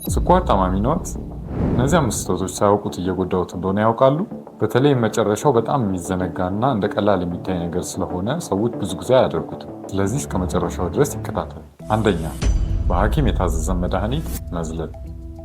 ስኳር ታማሚ ነዎት? እነዚህ 5 ስህተቶች ሳያውቁት እየጎዳዎት እንደሆነ ያውቃሉ? በተለይ መጨረሻው በጣም የሚዘነጋና እንደ ቀላል የሚታይ ነገር ስለሆነ ሰዎች ብዙ ጊዜ አያደርጉትም። ስለዚህ እስከ መጨረሻው ድረስ ይከታተሉ። አንደኛ፣ በሐኪም የታዘዘን መድኃኒት መዝለል።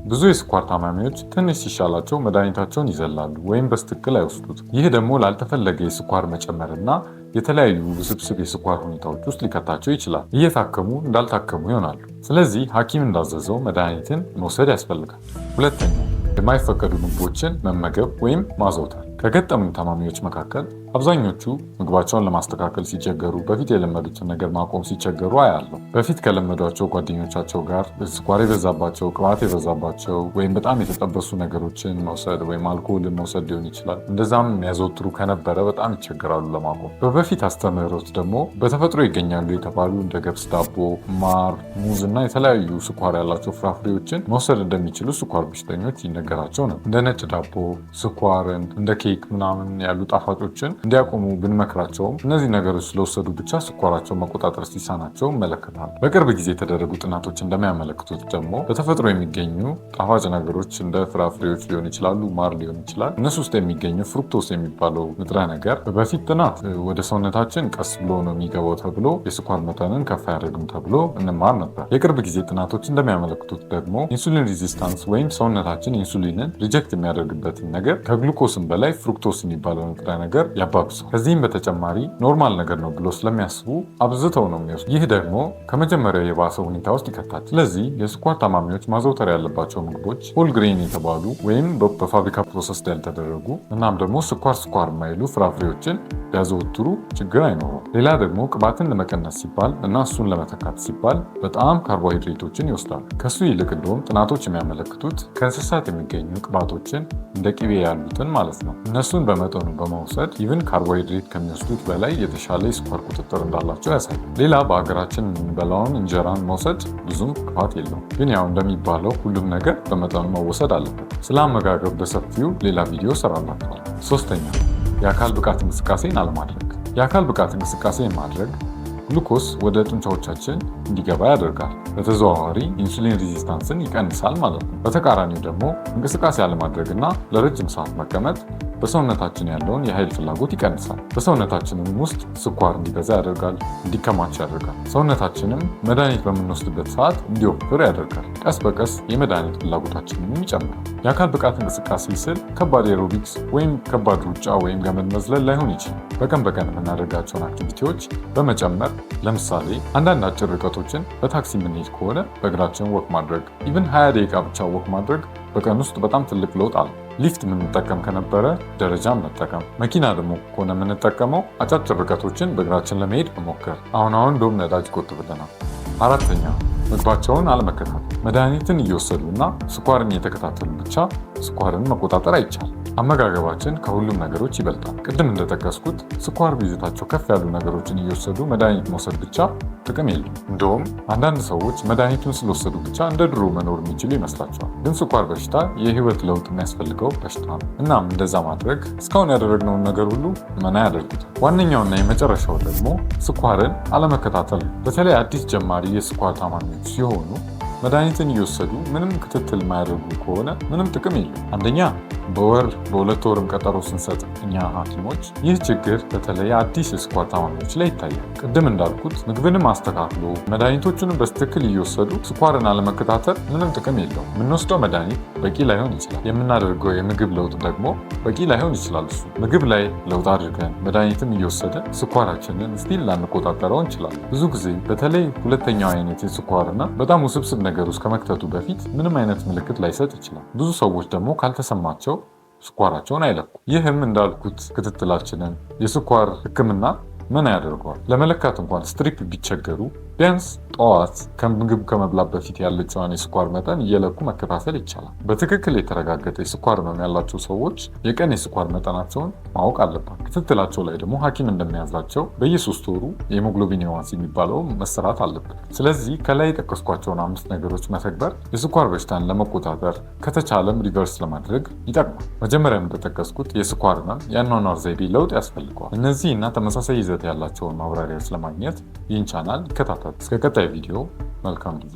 ብዙ የስኳር ታማሚዎች ትንሽ ሲሻላቸው መድኃኒታቸውን ይዘላሉ ወይም በስትክክል አይወስዱትም። ይህ ደግሞ ላልተፈለገ የስኳር መጨመርና የተለያዩ ውስብስብ የስኳር ሁኔታዎች ውስጥ ሊከታቸው ይችላል። እየታከሙ እንዳልታከሙ ይሆናሉ። ስለዚህ ሐኪም እንዳዘዘው መድኃኒትን መውሰድ ያስፈልጋል። ሁለተኛ፣ የማይፈቀዱ ምግቦችን መመገብ ወይም ማዘውተር። ከገጠሙኝ ታማሚዎች መካከል አብዛኞቹ ምግባቸውን ለማስተካከል ሲቸገሩ፣ በፊት የለመዱትን ነገር ማቆም ሲቸገሩ አያለሁ። በፊት ከለመዷቸው ጓደኞቻቸው ጋር ስኳር የበዛባቸው፣ ቅባት የበዛባቸው ወይም በጣም የተጠበሱ ነገሮችን መውሰድ ወይም አልኮልን መውሰድ ሊሆን ይችላል። እንደዛም የሚያዘወትሩ ከነበረ በጣም ይቸገራሉ ለማቆም። በበፊት አስተምህሮት ደግሞ በተፈጥሮ ይገኛሉ የተባሉ እንደ ገብስ ዳቦ፣ ማር፣ ሙዝ እና የተለያዩ ስኳር ያላቸው ፍራፍሬዎችን መውሰድ እንደሚችሉ ስኳር በሽተኞች ይነገራቸው ነው። እንደ ነጭ ዳቦ፣ ስኳርን፣ እንደ ኬክ ምናምን ያሉ ጣፋጮችን እንዲያቆሙ ብንመክራቸውም እነዚህ ነገሮች ስለወሰዱ ብቻ ስኳራቸው መቆጣጠር ሲሳናቸው ይመለከታል። በቅርብ ጊዜ የተደረጉ ጥናቶች እንደሚያመለክቱት ደግሞ በተፈጥሮ የሚገኙ ጣፋጭ ነገሮች እንደ ፍራፍሬዎች ሊሆን ይችላሉ፣ ማር ሊሆን ይችላል። እነሱ ውስጥ የሚገኙ ፍሩክቶስ የሚባለው ንጥረ ነገር በፊት ጥናት ወደ ሰውነታችን ቀስ ብሎ ነው የሚገባው ተብሎ የስኳር መጠንን ከፍ አያደርግም ተብሎ እንማር ነበር። የቅርብ ጊዜ ጥናቶች እንደሚያመለክቱት ደግሞ ኢንሱሊን ሬዚስታንስ ወይም ሰውነታችን ኢንሱሊንን ሪጀክት የሚያደርግበትን ነገር ከግሉኮስን በላይ ፍሩክቶስ የሚባለው ንጥረ ነገር ያባብሰው። ከዚህም በተጨማሪ ኖርማል ነገር ነው ብሎ ስለሚያስቡ አብዝተው ነው የሚወስዱ። ይህ ደግሞ ከመጀመሪያው የባሰ ሁኔታ ውስጥ ይከታል። ስለዚህ የስኳር ታማሚዎች ማዘውተር ያለባቸው ምግቦች ሆል ግሬን የተባሉ ወይም በፋብሪካ ፕሮሰስ ያልተደረጉ እናም ደግሞ ስኳር የማይሉ ፍራፍሬዎችን ቢያዘወትሩ ችግር አይኖረውም። ሌላ ደግሞ ቅባትን ለመቀነስ ሲባል እና እሱን ለመተካት ሲባል በጣም ካርቦሃይድሬቶችን ይወስዳሉ። ከሱ ይልቅ እንደውም ጥናቶች የሚያመለክቱት ከእንስሳት የሚገኙ ቅባቶችን እንደ ቅቤ ያሉትን ማለት ነው እነሱን በመጠኑ በመውሰድ ኢቭን ካርቦሃይድሬት ከሚወስዱት በላይ የተሻለ የስኳር ቁጥጥር እንዳላቸው ያሳያል። ሌላ በሀገራችን የምንበላውን እንጀራን መውሰድ ብዙም ክፋት የለውም፣ ግን ያው እንደሚባለው ሁሉም ነገር በመጠኑ መወሰድ አለበት። ስለ አመጋገብ በሰፊው ሌላ ቪዲዮ ሰራላችኋል። ሶስተኛ፣ የአካል ብቃት እንቅስቃሴን አለማድረግ። የአካል ብቃት እንቅስቃሴ ማድረግ ግሉኮስ ወደ ጡንቻዎቻችን እንዲገባ ያደርጋል። በተዘዋዋሪ ኢንሱሊን ሬዚስታንስን ይቀንሳል ማለት ነው። በተቃራኒው ደግሞ እንቅስቃሴ አለማድረግና ለረጅም ሰዓት መቀመጥ በሰውነታችን ያለውን የኃይል ፍላጎት ይቀንሳል። በሰውነታችንም ውስጥ ስኳር እንዲበዛ ያደርጋል፣ እንዲከማች ያደርጋል። ሰውነታችንም መድኃኒት በምንወስድበት ሰዓት እንዲወፍር ያደርጋል። ቀስ በቀስ የመድኃኒት ፍላጎታችንን ይጨምራል። የአካል ብቃት እንቅስቃሴ ስል ከባድ ኤሮቢክስ ወይም ከባድ ሩጫ ወይም ገመድ መዝለል ላይሆን ይችላል። በቀን በቀን የምናደርጋቸውን አክቲቪቲዎች በመጨመር ለምሳሌ አንዳንድ አጭር ርቀቶችን በታክሲ የምንሄድ ከሆነ በእግራችን ወክ ማድረግ፣ ኢቭን 20 ደቂቃ ብቻ ወክ ማድረግ በቀን ውስጥ በጣም ትልቅ ለውጥ አለ። ሊፍት የምንጠቀም ከነበረ ደረጃን መጠቀም፣ መኪና ደግሞ ከሆነ የምንጠቀመው አጫጭር ርቀቶችን በእግራችን ለመሄድ መሞከር። አሁን እንደውም ነዳጅ ይቆጥብልናል። አራተኛ፣ ምግባቸውን አለመከታተል። መድኃኒትን እየወሰዱ እና ስኳርን እየተከታተሉ ብቻ ስኳርን መቆጣጠር አይቻልም። አመጋገባችን ከሁሉም ነገሮች ይበልጣል። ቅድም እንደጠቀስኩት ስኳር ይዘታቸው ከፍ ያሉ ነገሮችን እየወሰዱ መድኃኒት መውሰድ ብቻ ጥቅም የለም። እንደውም አንዳንድ ሰዎች መድኃኒቱን ስለወሰዱ ብቻ እንደ ድሮ መኖር የሚችሉ ይመስላቸዋል። ግን ስኳር በሽታ የህይወት ለውጥ የሚያስፈልገው በሽታ ነው። እናም እንደዛ ማድረግ እስካሁን ያደረግነውን ነገር ሁሉ መና ያደርጉታል። ዋነኛውና የመጨረሻው ደግሞ ስኳርን አለመከታተል ነው። በተለይ አዲስ ጀማሪ የስኳር ታማሚዎች ሲሆኑ መድኃኒትን እየወሰዱ ምንም ክትትል የማያደርጉ ከሆነ ምንም ጥቅም የለም። አንደኛ፣ በወር በሁለት ወርም ቀጠሮ ስንሰጥ እኛ ሐኪሞች ይህ ችግር በተለይ አዲስ የስኳር ታማሚዎች ላይ ይታያል። ቅድም እንዳልኩት ምግብንም አስተካክሎ መድኃኒቶቹንም በትክክል እየወሰዱ ስኳርን አለመከታተል ምንም ጥቅም የለውም። የምንወስደው መድኃኒት በቂ ላይሆን ይችላል። የምናደርገው የምግብ ለውጥ ደግሞ በቂ ላይሆን ይችላል። እሱ ምግብ ላይ ለውጥ አድርገን መድኃኒትም እየወሰደን ስኳራችንን ስቲል ላንቆጣጠረው እንችላለን። ብዙ ጊዜ በተለይ ሁለተኛው አይነት የስኳርና በጣም ውስብስብ ነገር ውስጥ ከመክተቱ በፊት ምንም አይነት ምልክት ላይሰጥ ይችላል። ብዙ ሰዎች ደግሞ ካልተሰማቸው ስኳራቸውን አይለኩም። ይህም እንዳልኩት ክትትላችንን የስኳር ሕክምና ምን ያደርገዋል? ለመለካት እንኳን ስትሪፕ ቢቸገሩ ቢያንስ ጠዋት ከምግብ ከመብላት በፊት ያለችዋን የስኳር መጠን እየለኩ መከታተል ይቻላል። በትክክል የተረጋገጠ የስኳር ህመም ያላቸው ሰዎች የቀን የስኳር መጠናቸውን ማወቅ አለባት። ክትትላቸው ላይ ደግሞ ሐኪም እንደሚያዛቸው በየ3 ወሩ የሄሞግሎቢን ኤዋንሲ የሚባለው መሰራት አለበት። ስለዚህ ከላይ የጠቀስኳቸውን 5 ነገሮች መተግበር የስኳር በሽታን ለመቆጣጠር ከተቻለም ሪቨርስ ለማድረግ ይጠቅማል። መጀመሪያ እንደጠቀስኩት የስኳር ህመም የአኗኗር ዘይቤ ለውጥ ያስፈልገዋል። እነዚህ እና ተመሳሳይ ይዘት ያላቸውን ማብራሪያዎች ለማግኘት ይህን ቻናል ይከታተሉ። እስከ ቀጣይ ቪዲዮ መልካም ጊዜ